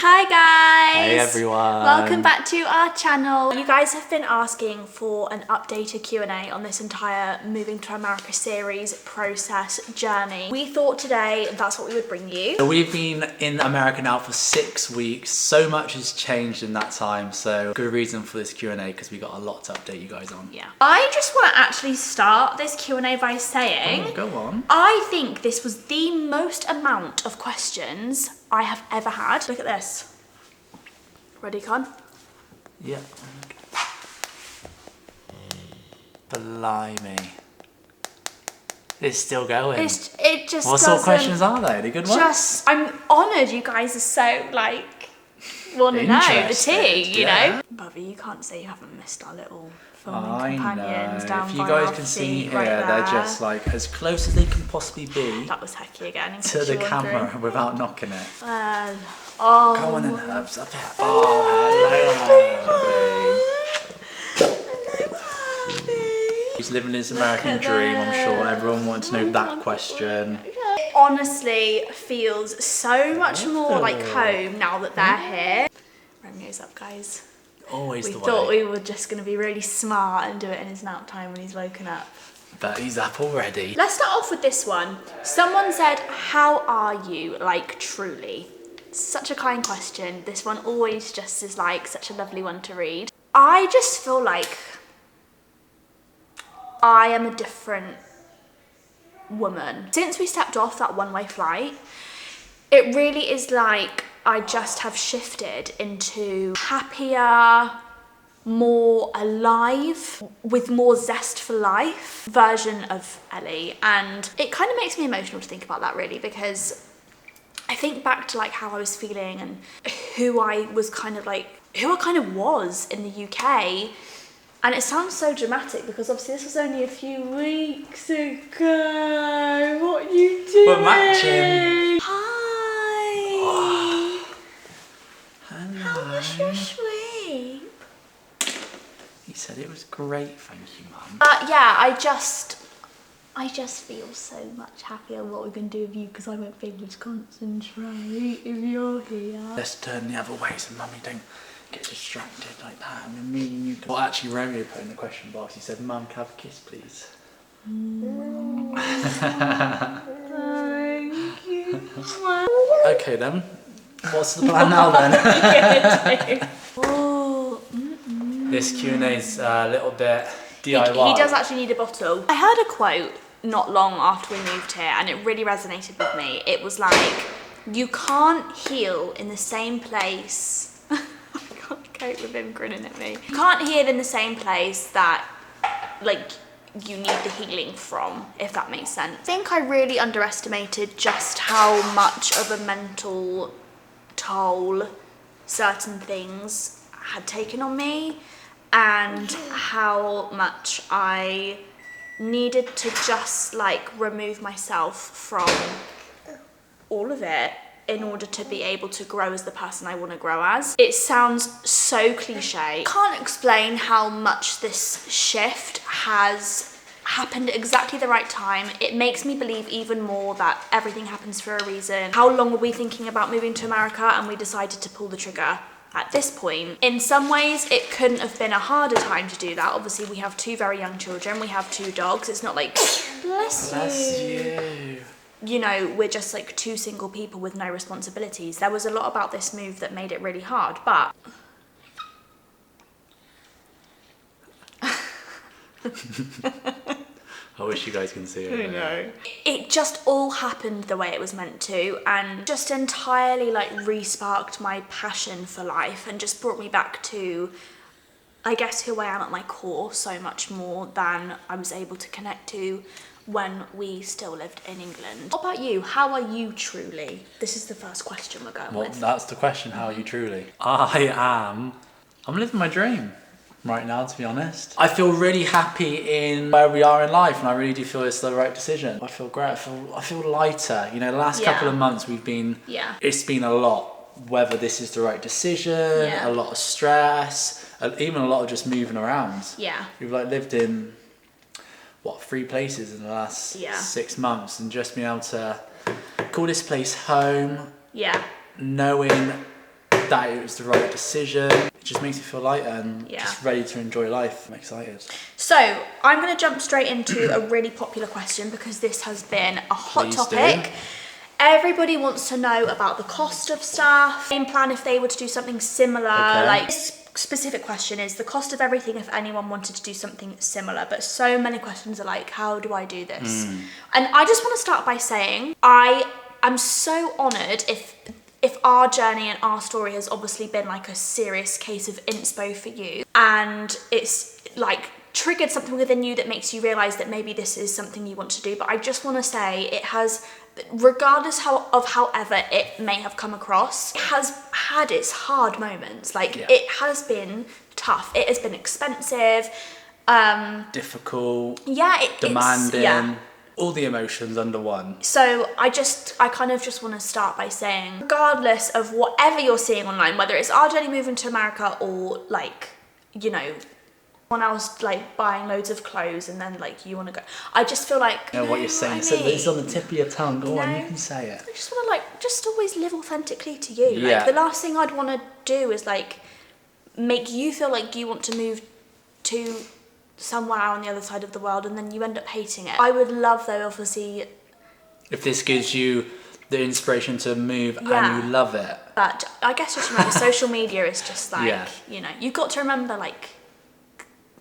Hi guys! Hey everyone! Welcome back to our channel. You guys have been asking for an updated Q&A on this entire moving to America series process journey. We thought today that's what we would bring you. So we've been in America now for 6 weeks. So much has changed in that time. So good reason for this Q&A because we got a lot to update you guys on. Yeah. I just want to actually start this Q&A by saying... Oh, go on. I think this was the most amount of questions I have ever had. Look at this. Ready, Con? Yeah. Blimey. It's still going. It just What sort of questions are they? The good ones? I'm honoured you guys are so, want to know the tea, you know? Bubby, you can't say you haven't missed our little filming companions down if you by guys our can see feet here, right they're there. just as close as they can possibly be That was Hecky again. In to case the you're camera wondering. without knocking it. Oh. Come on in, Herbs, up here. Oh, hello. He's living his American dream, I'm sure. Everyone wants to know that question. It honestly feels so much more like home now that they're here. Romeo's up, guys. Always We the thought way. we were just going to be really smart and do it in his nap time when he's woken up. But he's up already. Let's start off with this one. Someone said, how are you, truly? Such a kind question. This one always just is such a lovely one to read. I just feel like I am a different woman. Since we stepped off that one-way flight, it really is like I just have shifted into happier, more alive, with more zest for life version of Elle. And it kind of makes me emotional to think about that, really, because I think back to how I was feeling and who I was who I kind of was in the UK. And it sounds so dramatic because obviously this was only a few weeks ago. What are you doing? We're matching. Hi. Oh. Hello. How was your sleep? He said it was great, thank you, Mum. Yeah, I just feel so much happier what we can do with you because I won't be able to concentrate if you're here. Let's turn the other way so Mummy don't get distracted like that. I mean, me and you. Well, actually, Romeo put in the question box. He said, "Mum, can I have a kiss, please?" Thank you. Okay then. What's the plan now then? Oh, This Q&A is a little bit he DIY. does actually need a bottle. I heard a quote not long after we moved here and it really resonated with me. It was you can't heal in the same place. I can't cope with him grinning at me. You can't heal in the same place that you need the healing from, if that makes sense. I think I really underestimated just how much of a mental toll certain things had taken on me and how much I needed to just remove myself from all of it in order to be able to grow as the person I want to grow as. It sounds so cliche. I can't explain how much this shift has happened at exactly the right time. It makes me believe even more that everything happens for a reason. How long were we thinking about moving to America and we decided to pull the trigger at this point? In some ways, it couldn't have been a harder time to do that. Obviously, we have 2 very young children. We have 2 dogs. It's not bless you. You know, we're just 2 single people with no responsibilities. There was a lot about this move that made it really hard, but... I wish you guys can see it. I know. It just all happened the way it was meant to and just entirely re-sparked my passion for life and just brought me back to, I guess, who I am at my core so much more than I was able to connect to when we still lived in England. What about you? How are you truly? This is the first question we're going with. That's the question, how are you truly? I'm living my dream right now, to be honest. I feel really happy in where we are in life and I really do feel it's the right decision. I feel great, I feel lighter. You know, the last couple of months it's been a lot, whether this is the right decision, a lot of stress, even a lot of just moving around. Yeah. We've lived in 3 places in the last 6 months and just being able to call this place home. Yeah. Knowing that it was the right decision. It just makes me feel lighter and Yeah. just ready to enjoy life. I'm excited. So I'm going to jump straight into a really popular question because this has been a hot Please topic. do. Everybody wants to know about the cost of stuff. Game plan if they were to do something similar. Okay. Like this specific question is the cost of everything if anyone wanted to do something similar. But so many questions are like, how do I do this? And I just want to start by saying I'm so honoured if our journey and our story has obviously been like a serious case of inspo for you, and it's like triggered something within you that makes you realise that maybe this is something you want to do. But I just want to say it has, regardless of however it may have come across, it has had its hard moments. Like it has been tough. It has been expensive. Difficult. Yeah. Demanding. All the emotions under one. So I kind of just want to start by saying, regardless of whatever you're seeing online, whether it's our journey moving to America or like, you know, when I was like buying loads of clothes and then like you want to go, I just feel like, You know what you're saying. It's on the tip of your tongue. Go on, you can say it. I just want to like just always live authentically to you. Yeah. Like the last thing I'd want to do is like make you feel like you want to move to somewhere on the other side of the world and then you end up hating it. I would love though, obviously, if this gives you the inspiration to move and you love it. But I guess just remember social media is just like, you know, you've got to remember like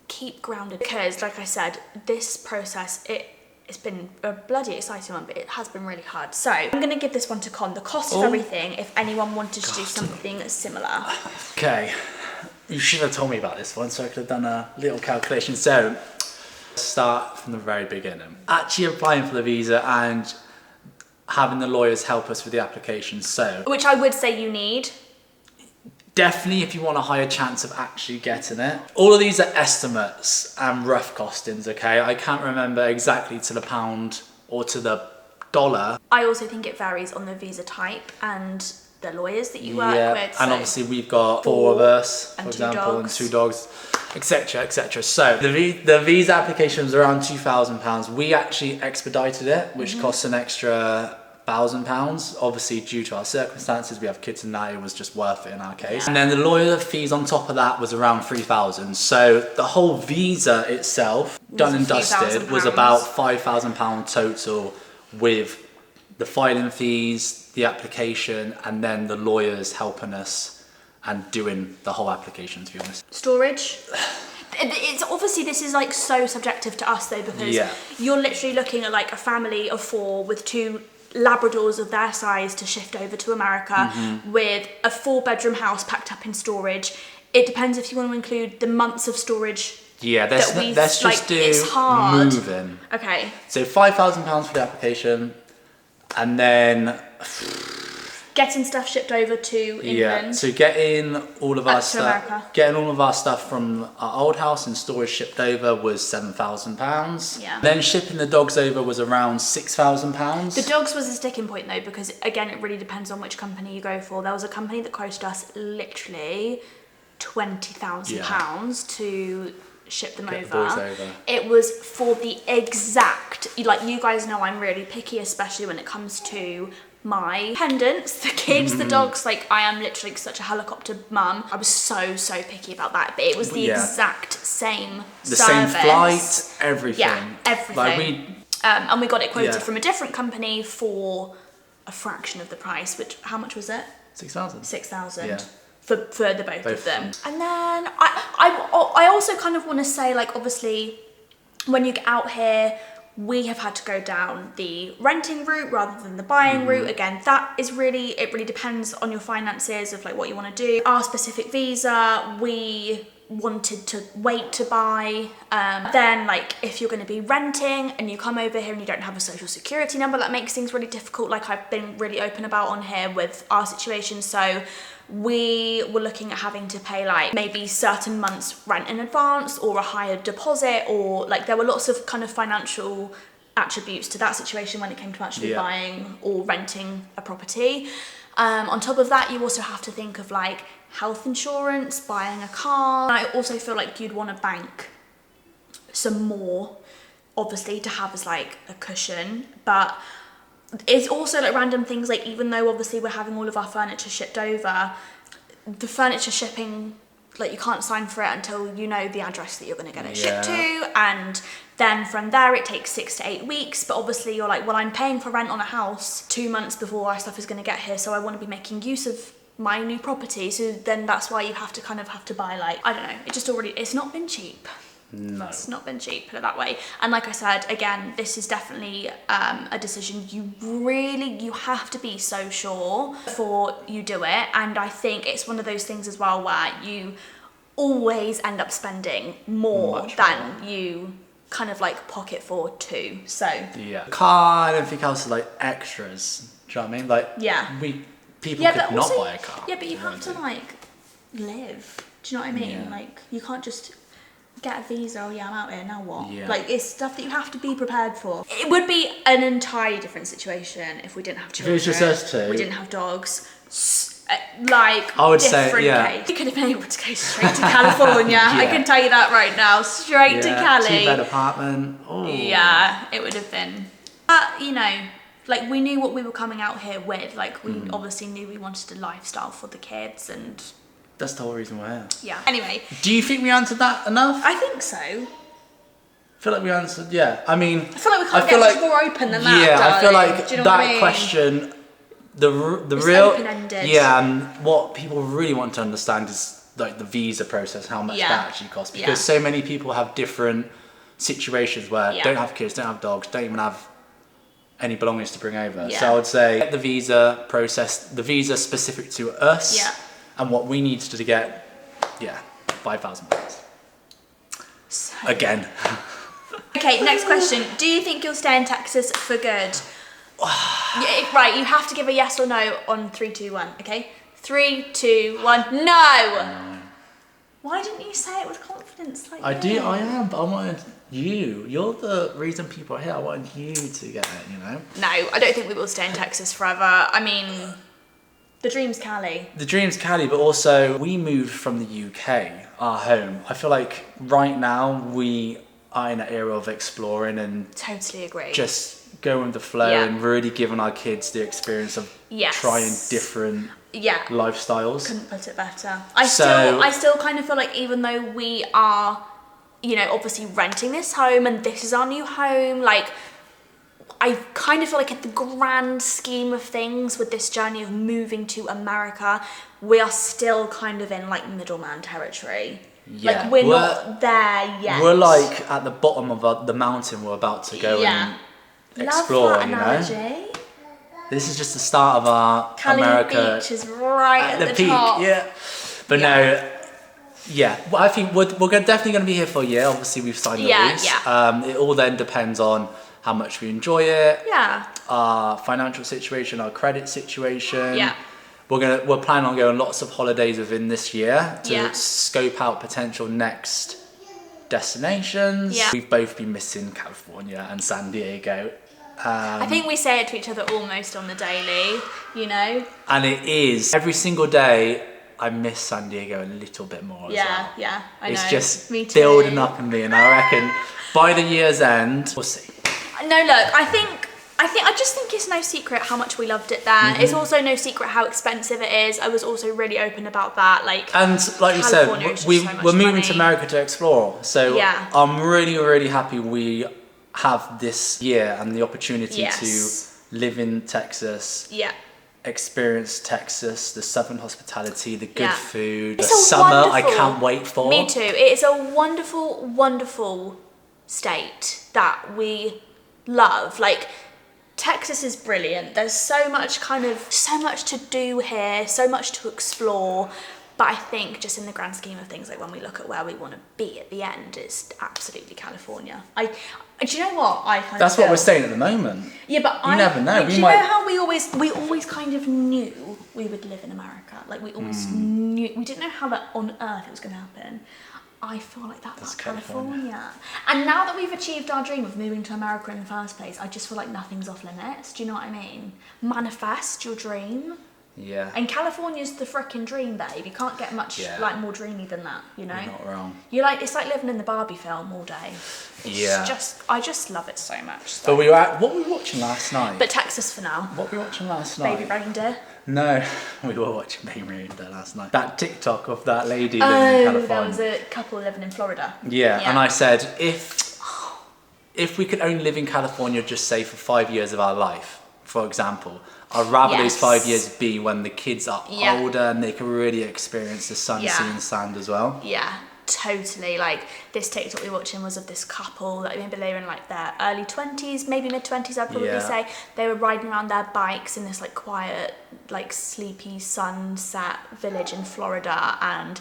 keep grounded, because like I said, this process, it's been a bloody exciting one, but it has been really hard. So I'm going to give this one to Con, the cost of everything if anyone wanted to do something similar. Okay. You should have told me about this one so I could have done a little calculation. So, start from the very beginning. Actually applying for the visa and having the lawyers help us with the application. So, Which I would say you need. definitely if you want a higher chance of actually getting it. All of these are estimates and rough costings, okay? I can't remember exactly to the pound or to the dollar. I also think it varies on the visa type and the lawyers that you work with. And obviously we've got 4 of us, for and example, 2 and 2 dogs, etc, etc. So the visa application was around £2,000. We actually expedited it, which costs an extra £1,000. Obviously, due to our circumstances, we have kids and that, it was just worth it in our case. And then the lawyer fees on top of that was around £3,000. So the whole visa itself, done and dusted, was about £5,000 total, with the filing fees, the application, and then the lawyers helping us and doing the whole application, to be honest. Storage. It's obviously, this is like so subjective to us though, because you're literally looking at like a family of 4 with 2 Labradors of their size to shift over to America with a 4-bedroom house packed up in storage. It depends if you want to include the months of storage. Yeah, let's just do it's hard. moving. Okay. So £5,000 for the application, and then getting stuff shipped over to England. Yeah, so getting all of our stuff from our old house and storage shipped over was £7,000. Yeah. Then shipping the dogs over was around £6,000. The dogs was a sticking point though, because again, it really depends on which company you go for. There was a company that quoted us literally £20,000 to ship them Get the boys over. It was for the exact, like you guys know I'm really picky, especially when it comes to my pendants, the kids, the dogs. Like I am literally such a helicopter mum. I was so picky about that, but it was the exact same same flight, everything. Yeah, everything. Like and we got it quoted from a different company for a fraction of the price. Which, how much was it? 6,000. 6,000. Yeah. For the both of them. And then I also kind of want to say, like, obviously when you get out here, we have had to go down the renting route rather than the buying route. Again, that is really, it really depends on your finances of like what you want to do. Our specific visa, we wanted to wait to buy. Then like if you're going to be renting and you come over here and you don't have a social security number, that makes things really difficult. Like I've been really open about on here with our situation. So we were looking at having to pay like maybe certain months rent in advance or a higher deposit, or like there were lots of kind of financial attributes to that situation when it came to actually buying or renting a property. On top of that, you also have to think of like health insurance, buying a car. I also feel like you'd want to bank some more, obviously, to have as like a cushion, but it's also like random things, like even though obviously we're having all of our furniture shipped over, the furniture shipping, like you can't sign for it until you know the address that you're going to get it shipped to, and then from there it takes 6 to 8 weeks. But obviously you're like, well, I'm paying for rent on a house 2 months before our stuff is going to get here, so I want to be making use of my new property. So then that's why you have to buy, like, I don't know, it's not been cheap. No. It's not been cheap, put it that way. And like I said, again, this is definitely a decision you have to be so sure before you do it. And I think it's one of those things as well where you always end up spending more than you kind of like pocket for too. So yeah, car and everything else is like extras. Do you know what I mean? Like people could not buy a car. Yeah, but you have to like live. Do you know what I mean? Yeah. Like you can't just get a visa. Oh yeah, I'm out here, now what? Yeah. Like it's stuff that you have to be prepared for. It would be an entirely different situation if we didn't have children. If it was just us two. We didn't have dogs. Like, I would different say, yeah. case. You could have been able to go straight to California. I can tell you that right now. Straight to Cali. 2-bed apartment. Ooh. Yeah, it would have been. But, you know, like we knew what we were coming out here with. Like we obviously knew we wanted a lifestyle for the kids, and that's the whole reason we're here. yeah. Anyway. Do you think we answered that enough? I think so. I feel like we answered, yeah. I mean, I feel like we can't get much more open than that. Yeah, I feel like Do you know that what I mean? question, the It's real, open-ended. yeah, and what people really want to understand is like the visa process, how much that actually costs, because so many people have different situations where don't have kids, don't have dogs, don't even have any belongings to bring over. So I would say get the visa process, the visa specific to us, and what we need to get, £5,000. So. Again. Okay, next question. Do you think you'll stay in Texas for good? Right, you have to give a yes or no on 3, 2, 1, okay? 3, 2, 1, no! Why didn't you say it with confidence like I am, but I wanted you. You're the reason people are here. I wanted you to get it, you know? No, I don't think we will stay in Texas forever. I mean, the dream's Cali. The dream's Cali, but also we moved from the UK, our home. I feel like right now we are in an era of exploring and totally agree. Just going with the flow and really giving our kids the experience of trying different lifestyles. Couldn't put it better. I still kind of feel like even though we are, you know, obviously renting this home and this is our new home, like I kind of feel like at the grand scheme of things with this journey of moving to America, we are still kind of in like middleman territory. Yeah. Like we're not there yet. We're like at the bottom of the mountain we're about to go and explore, love that analogy. Know? This is just the start of our Cali America. Beach is right at the peak, top. But no, well, I think we're definitely going to be here for a year. Obviously, we've signed the lease. It all then depends on how much we enjoy it. Yeah. Our financial situation, our credit situation. Yeah. We're planning on going lots of holidays within this year to scope out potential next destinations. Yeah. We've both been missing California and San Diego. I think we say it to each other almost on the daily, you know? And it is. Every single day, I miss San Diego a little bit more as well. Yeah, I know. It's just building up in me, and I reckon by the year's end, we'll see. No, look, I just think it's no secret how much we loved it there. Mm-hmm. It's also no secret how expensive it is. I was also really open about that. And like you said, we're moving to America to explore. So I'm really, really happy we have this year and the opportunity to live in Texas. Yeah. Experience Texas, the southern hospitality, the good food, the summer I can't wait for. Me too. It is a wonderful, wonderful state that we love. Like, Texas is brilliant. There's so much to do here, so much to explore. But I think just in the grand scheme of things, like when we look at where we want to be at the end, it's absolutely California. Do you know what? That's what we're saying at the moment. Yeah, but you never know. Do you know how we always kind of knew we would live in America? Like we always knew. We didn't know how that on earth it was going to happen. I feel like that's California. And now that we've achieved our dream of moving to America in the first place, I just feel like nothing's off limits. Do you know what I mean? Manifest your dream. Yeah. And California's the frickin' dream, babe. You can't get much Yeah. like more dreamy than that, you know? You're not wrong. It's like living in the Barbie film all day. I just love it so much. So. But what were we watching last night? But Texas for now. What were we watching last night? Baby Reindeer. No, we were watching Baby Reindeer last night. That TikTok of that lady living in California. There was a couple living in Florida. Yeah, and I said, if we could only live in California, just say for 5 years of our life, for example, I'd rather those 5 years be when the kids are older and they can really experience the sun, sea and sand as well. Yeah, totally. Like this TikTok we were watching was of this couple that maybe they were in like their early 20s, maybe mid 20s I'd probably say. They were riding around their bikes in this like quiet, like sleepy sunset village in Florida, and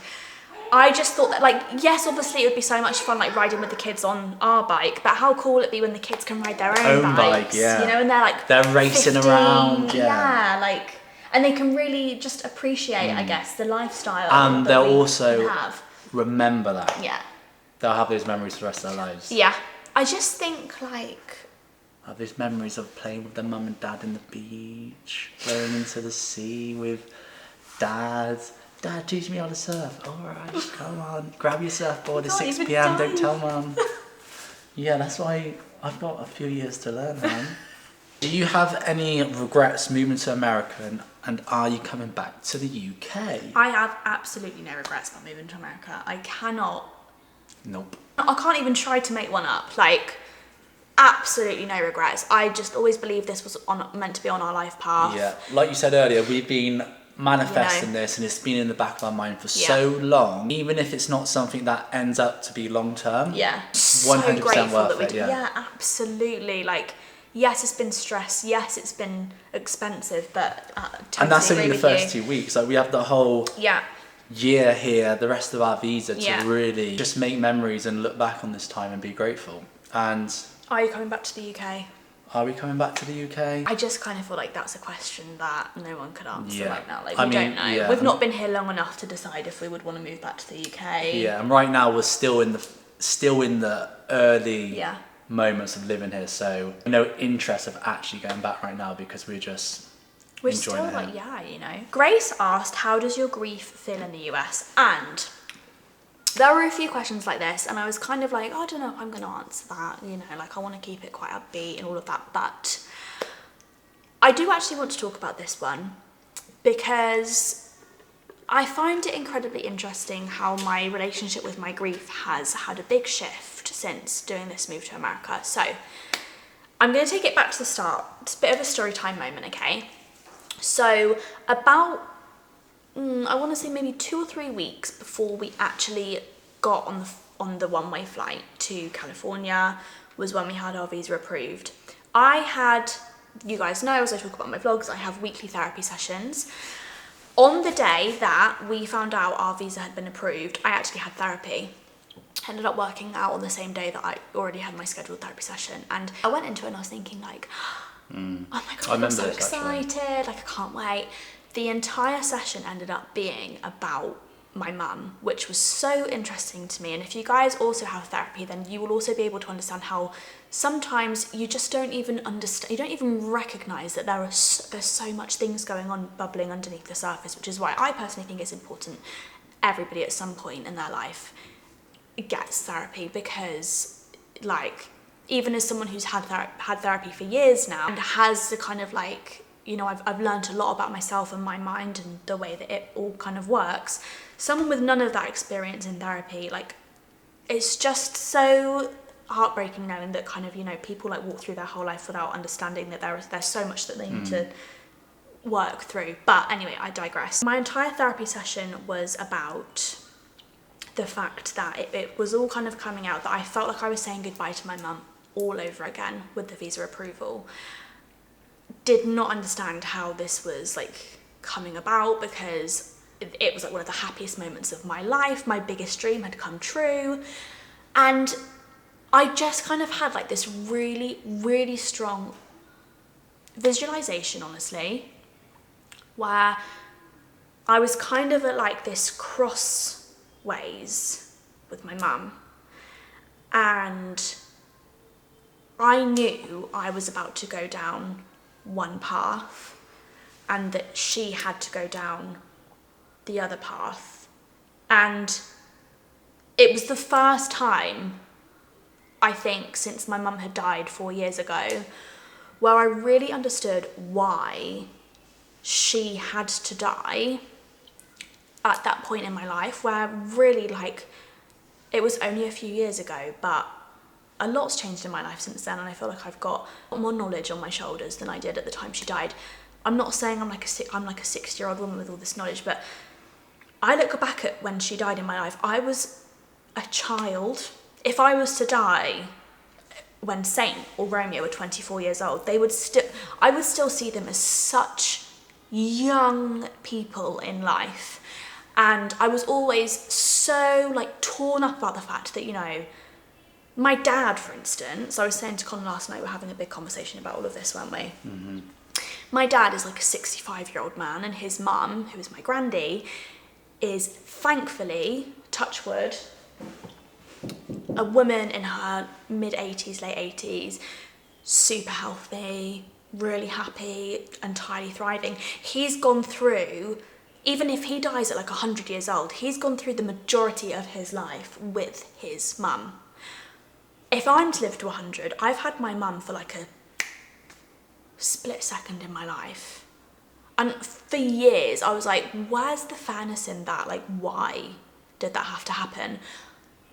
I just thought that, like, yes, obviously it would be so much fun, like, riding with the kids on our bike, but how cool would it be when the kids can ride their own bikes, you know, and they're, like, they're racing 15, around, like, and they can really just appreciate, I guess, the lifestyle and that they'll we also have. Remember that. Yeah. They'll have those memories for the rest of their lives. Yeah. I just think, like... Have those memories of playing with their mum and dad in the beach, going into the sea with Dad, teach me how to surf. All right, come on. Grab your surfboard at 6 p.m. Don't tell Mum. Yeah, that's why I've got a few years to learn, man. Do you have any regrets moving to America, and are you coming back to the UK? I have absolutely no regrets about moving to America. I cannot... Nope. I can't even try to make one up. Like, absolutely no regrets. I just always believed this was meant to be on our life path. Yeah, like you said earlier, we've been manifesting this, and it's been in the back of our mind for so long, even if it's not something that ends up to be long term. 100% worth it. Yeah, absolutely. Like, yes, it's been stress, yes, it's been expensive, but totally and that's only agree the with first 2 weeks. Like, we have the whole year here, the rest of our visa, to really just make memories and look back on this time and be grateful. And are you coming back to the UK? Are we coming back to the UK? I just kind of feel like that's a question that no one could answer right now. Like, I we mean, don't know. We've not been here long enough to decide if we would want to move back to the UK. Yeah, and right now we're still in the early moments of living here, so no interest of actually going back right now because we're enjoying still it. Like, you know. Grace asked, how does your grief feel in the US? And there were a few questions like this, and I was kind of like, I don't know if I'm going to answer that, you know, like I want to keep it quite upbeat and all of that, but I do actually want to talk about this one because I find it incredibly interesting how my relationship with my grief has had a big shift since doing this move to America. So I'm going to take it back to the start. It's a bit of a story time moment, okay? So about I want to say maybe 2 or 3 weeks before we actually got on the one-way flight to California was when we had our visa approved. I had, you guys know, as I talk about my vlogs, I have weekly therapy sessions. On the day that we found out our visa had been approved, I actually had therapy. I ended up working out on the same day that I already had my scheduled therapy session, and I went into it and I was thinking like, oh my god, I'm so excited, like I can't wait. The entire session ended up being about my mum, which was so interesting to me. And if you guys also have therapy, then you will also be able to understand how sometimes you just don't even understand, you don't even recognise that there's so much things going on bubbling underneath the surface, which is why I personally think it's important everybody at some point in their life gets therapy, because like, even as someone who's had therapy for years now and has the kind of like, you know, I've learned a lot about myself and my mind and the way that it all kind of works. Someone with none of that experience in therapy, like, it's just so heartbreaking knowing that kind of, you know, people like walk through their whole life without understanding that there's so much that they need to work through. But anyway, I digress. My entire therapy session was about the fact that it was all kind of coming out that I felt like I was saying goodbye to my mum all over again with the visa approval. Did not understand how this was like coming about, because it was like one of the happiest moments of my life. My biggest dream had come true, and I just kind of had like this really, really strong visualization, honestly, where I was kind of at like this crossways with my mum, and I knew I was about to go down one path, and that she had to go down the other path. And it was the first time, I think, since my mum had died 4 years ago, where I really understood why she had to die at that point in my life, where really, like, it was only a few years ago, but a lot's changed in my life since then, and I feel like I've got more knowledge on my shoulders than I did at the time she died. I'm not saying I'm like a 60-year-old woman with all this knowledge, but I look back at when she died in my life, I was a child. If I was to die when Saint or Romeo were 24 years old, I would still see them as such young people in life. And I was always so like torn up about the fact that, you know, my dad, for instance, I was saying to Colin last night, we're having a big conversation about all of this, weren't we? Mm-hmm. My dad is like a 65-year-old man, and his mum, who is my granddie, is thankfully, touch wood, a woman in her mid-80s, late 80s, super healthy, really happy, entirely thriving. He's gone through, even if he dies at like 100 years old, he's gone through the majority of his life with his mum. If I'm to live to 100, I've had my mum for like a split second in my life. And for years, I was like, where's the fairness in that? Like, why did that have to happen?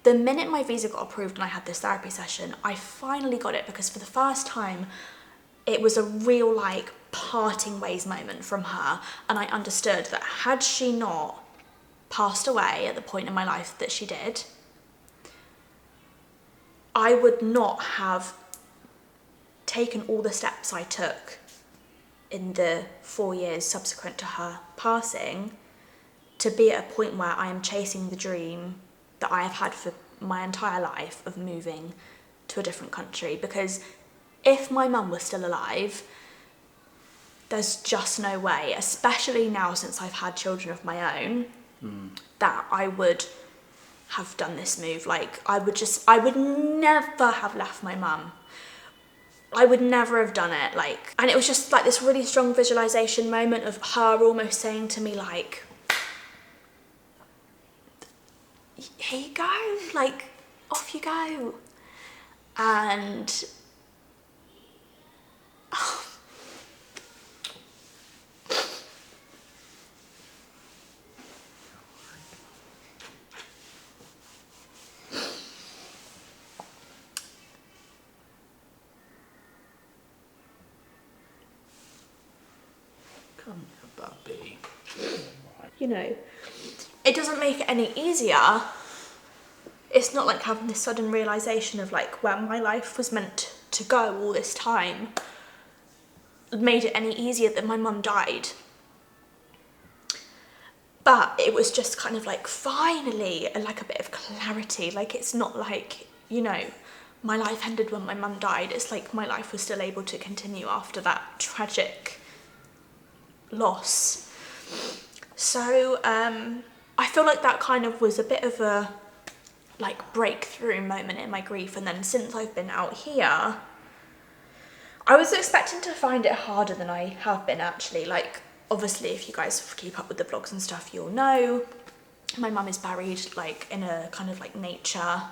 The minute my visa got approved and I had this therapy session, I finally got it, because for the first time, it was a real like parting ways moment from her. And I understood that had she not passed away at the point in my life that she did, I would not have taken all the steps I took in the 4 years subsequent to her passing to be at a point where I am chasing the dream that I have had for my entire life of moving to a different country. Because if my mum was still alive, there's just no way, especially now since I've had children of my own, that I would have done this move. Like, I would never have left my mum. I would never have done it. Like, and it was just like this really strong visualization moment of her almost saying to me, like, here you go, like, off you go. And Come here, baby. you know, it doesn't make it any easier. It's not like having this sudden realization of like where my life was meant to go all this time made it any easier that my mum died. But it was just kind of like finally like a bit of clarity. Like, it's not like, you know, my life ended when my mum died. It's like my life was still able to continue after that tragic loss. So I feel like that kind of was a bit of a like breakthrough moment in my grief. And then since I've been out here, I was expecting to find it harder than I have been, actually. Like, obviously, if you guys keep up with the vlogs and stuff, you'll know my mum is buried like in a kind of like nature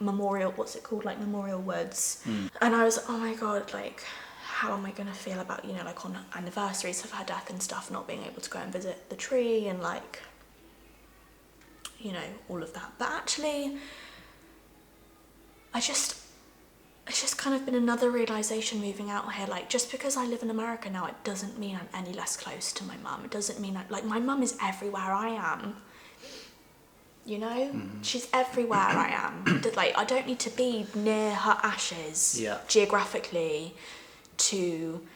memorial, what's it called, like memorial woods. And I was, oh my god, like, how am I gonna feel about, you know, like on anniversaries of her death and stuff, not being able to go and visit the tree and like, you know, all of that. But actually, it's just kind of been another realisation moving out here. Like, just because I live in America now, it doesn't mean I'm any less close to my mum. It doesn't mean like my mum is everywhere I am. You know, she's everywhere I am. Like, I don't need to be near her ashes geographically to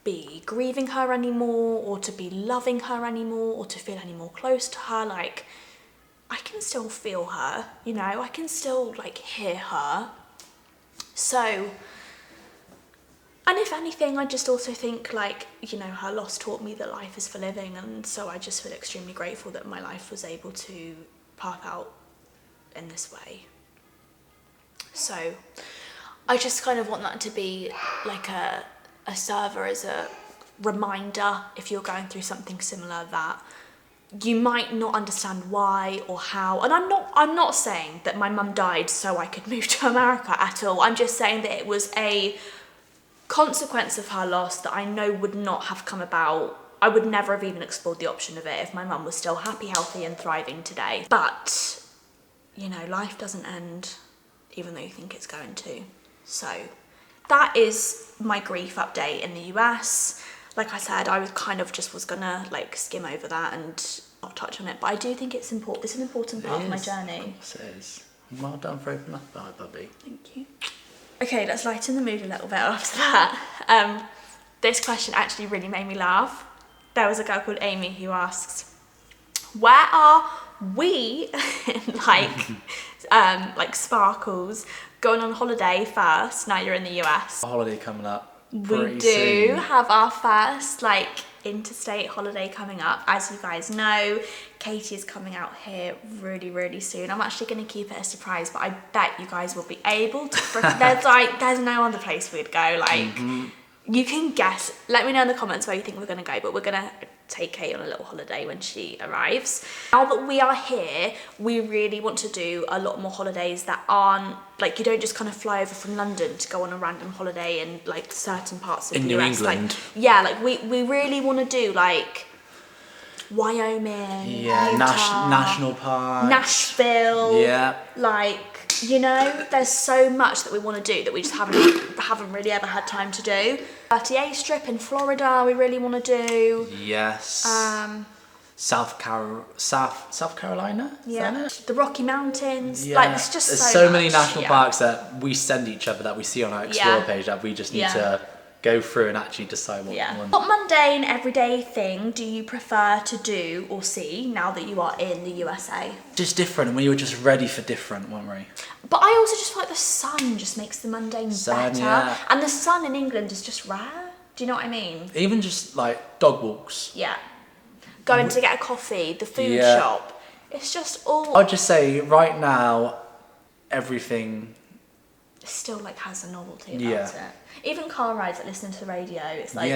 be grieving her anymore, or to be loving her anymore, or to feel any more close to her. Like, I can still feel her, you know, I can still like hear her. So, and if anything, I just also think like, you know, her loss taught me that life is for living, and so I just feel extremely grateful that my life was able to path out in this way. So I just kind of want that to be like a server as a reminder if you're going through something similar that you might not understand why or how. And I'm not saying that my mum died so I could move to America at all. I'm just saying that it was a consequence of her loss that I know would not have come about. I would never have even explored the option of it if my mum was still happy, healthy and thriving today. But, you know, life doesn't end even though you think it's going to. So that is my grief update in the US. Like I said, I was gonna like skim over that and not touch on it, but I do think it's important. It's an important part of my journey. Of course it is. Well done for opening up about it, Bubby. Thank you. Okay, let's lighten the mood a little bit after that. This question actually really made me laugh. There was a girl called Amy who asks, where are we like Sparkles going on holiday first now you're in the US? A holiday coming up. We do have our first like interstate holiday coming up. As you guys know, Katie is coming out here really, really soon. I'm actually going to keep it a surprise, but I bet you guys will be able to. There's no other place we'd go. Like, you can guess. Let me know in the comments where you think we're going to go, but we're going to take Kate on a little holiday when she arrives. Now that we are here, we really want to do a lot more holidays that aren't like, you don't just kind of fly over from London to go on a random holiday in like certain parts of the New US. England. Like, yeah, like we really want to do like Wyoming, Utah, national park, Nashville. Yeah, like, you know, there's so much that we want to do that we just haven't really ever had time to do. 38 strip in Florida, we really want to do. Yes. South Carolina. Yeah. The Rocky Mountains. Yeah. Like, there's just there's so many much, national parks that we send each other that we see on our Explore page that we just need to go through and actually decide what one. What mundane, everyday thing do you prefer to do or see now that you are in the USA? Just different, and we were just ready for different, weren't we? But I also just feel like the sun just makes the mundane better. Yeah. And the sun in England is just rare. Do you know what I mean? Even just like dog walks. Yeah. Going to get a coffee, the food shop. It's just all... I'd just say right now, everything... still like has a novelty about it. Even car rides, like listening to the radio, it's like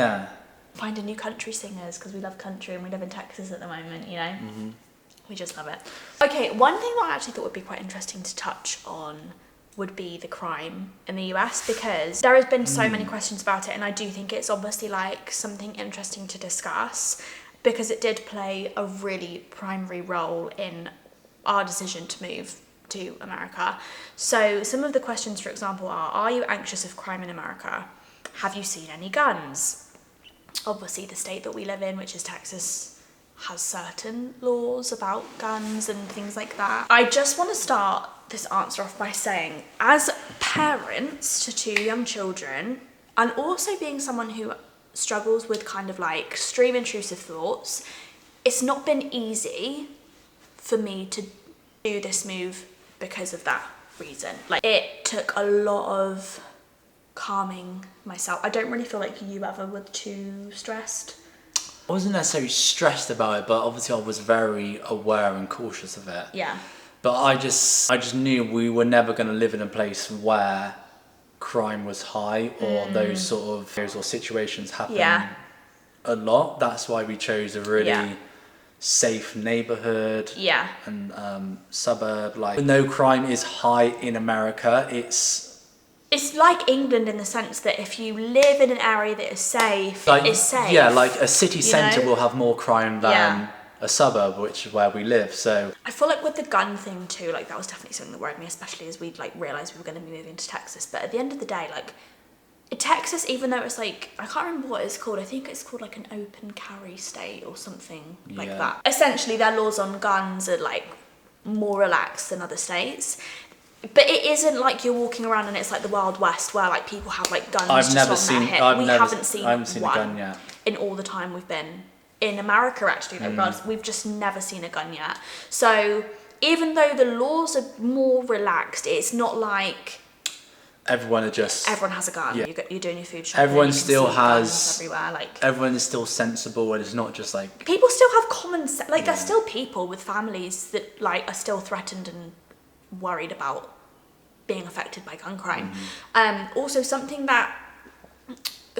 finding new country singers because we love country and we live in Texas at the moment, you know? We just love it. Okay, one thing that I actually thought would be quite interesting to touch on would be the crime in the US, because there has been so many questions about it, and I do think it's obviously like something interesting to discuss because it did play a really primary role in our decision to move to America. So some of the questions, for example, are you anxious of crime in America? Have you seen any guns? Obviously the state that we live in, which is Texas, has certain laws about guns and things like that. I just want to start this answer off by saying, as parents to 2 young children, and also being someone who struggles with kind of like extreme intrusive thoughts, it's not been easy for me to do this move because of that reason. Like, it took a lot of calming myself. I don't really feel like you ever were too stressed. I wasn't necessarily stressed about it, but obviously I was very aware and cautious of it. Yeah. But I just knew we were never going to live in a place where crime was high or those sort of or situations happen a lot. That's why we chose a really safe neighborhood and suburb. Like, no crime is high in America. It's like England in the sense that if you live in an area that is safe, it's safe. Yeah, like a city centre will have more crime than a suburb, which is where we live. So I feel like with the gun thing too, like that was definitely something that worried me, especially as we like realised we were going to be moving to Texas. But at the end of the day, like, Texas, even though it's like, I can't remember what it's called. I think it's called like an open carry state or something like that. Essentially, their laws on guns are like more relaxed than other states. But it isn't like you're walking around and it's like the Wild West where like people have like guns I haven't seen a gun yet. In all the time we've been in America, actually. Like, we've just never seen a gun yet. So even though the laws are more relaxed, it's not like everyone has a gun. Yeah. You're doing your food shopping. Everyone still has guns everywhere. Like, everyone is still sensible, and it's not just like people still have common sense. Like, there's still people with families that like are still threatened and worried about being affected by gun crime. Also, something that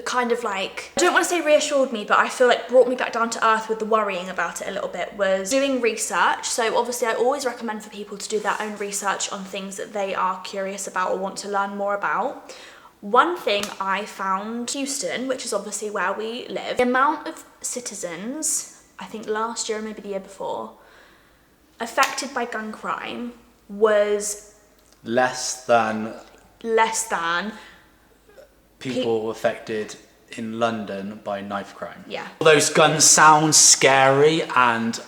kind of like, I don't want to say reassured me, but I feel like brought me back down to earth with the worrying about it a little bit was doing research. So obviously I always recommend for people to do their own research on things that they are curious about or want to learn more about. One thing I found, Houston, which is obviously where we live, the amount of citizens, I think last year or maybe the year before, affected by gun crime was less than people affected in London by knife crime. Yeah. Those guns sound scary and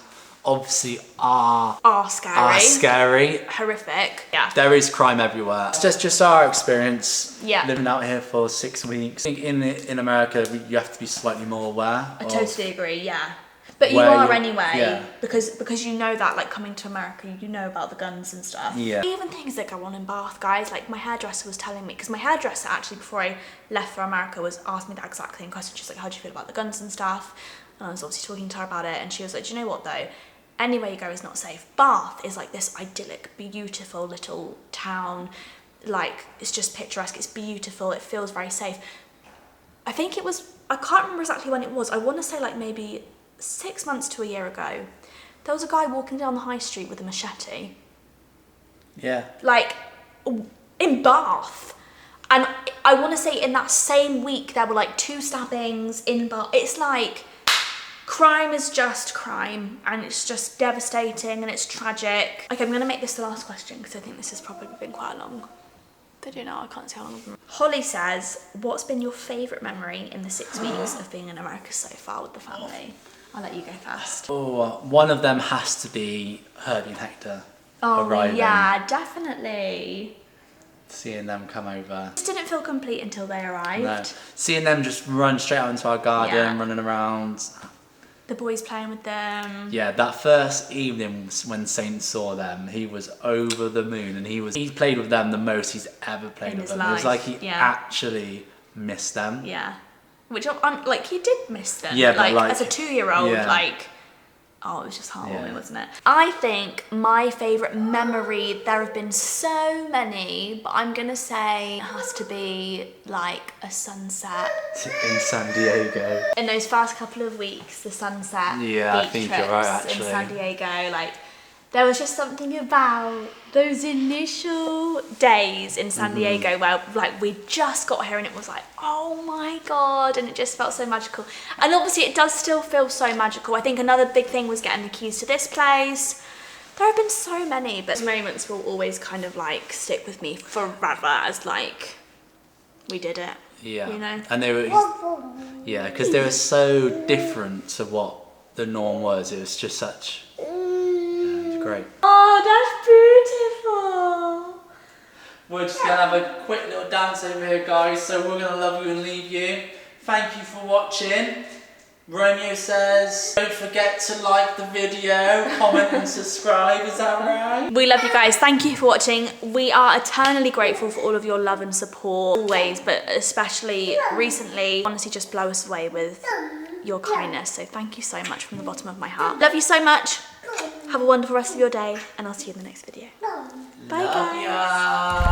obviously are scary. Horrific. Yeah. There is crime everywhere. It's just our experience living out here for 6 weeks. I think in America, you have to be slightly more aware. I totally agree, yeah. But you are anyway, because you know that, like, coming to America, you know about the guns and stuff. Yeah. Even things that go on in Bath, guys, like my hairdresser was telling me, because my hairdresser actually, before I left for America, was asked me that exact same question. She's like, how do you feel about the guns and stuff? And I was obviously talking to her about it, and she was like, do you know what though? Anywhere you go is not safe. Bath is like this idyllic, beautiful little town. Like, it's just picturesque, it's beautiful, it feels very safe. I think it was, I can't remember exactly when it was. I want to say like maybe 6 months to a year ago, there was a guy walking down the high street with a machete. Yeah. Like, in Bath. And I want to say in that same week, there were like 2 stabbings in Bath. It's like, crime is just crime, and it's just devastating, and it's tragic. Okay, I'm going to make this the last question, because I think this has probably been quite long. I don't know, I can't see how long. Holly says, what's been your favourite memory in the 6 weeks of being in America so far with the family? I'll let you go first. Oh, one of them has to be Herbie and Hector arriving. Yeah, definitely. Seeing them come over. It didn't feel complete until they arrived. No. Seeing them just run straight out into our garden, running around. The boys playing with them. Yeah, that first evening when Saint saw them, he was over the moon, and he played with them the most he's ever played with them. It was like he actually missed them. Yeah. Which I'm like, he did miss them. Yeah, but like as a 2-year-old, like, oh, it was just heartwarming, wasn't it? I think my favourite memory, there have been so many, but I'm gonna say it has to be like a sunset in San Diego. In those first couple of weeks, the sunset beach I think trips you're right, actually. in San Diego, like, there was just something about those initial days in San Diego where, like, we just got here and it was like, oh my God, and it just felt so magical. And obviously it does still feel so magical. I think another big thing was getting the keys to this place. There have been so many, but those moments will always kind of like stick with me forever as like, we did it. Yeah. You know? And they were, because they were so different to what the norm was. It was just such, it was great. Oh, that's beautiful. We're just going to have a quick little dance over here, guys. So we're going to love you and leave you. Thank you for watching. Romeo says, don't forget to like the video, comment and subscribe. Is that right? We love you guys. Thank you for watching. We are eternally grateful for all of your love and support, always, but especially recently. Honestly, just blow us away with your kindness. So thank you so much from the bottom of my heart. Love you so much. Have a wonderful rest of your day, and I'll see you in the next video. Bye, guys.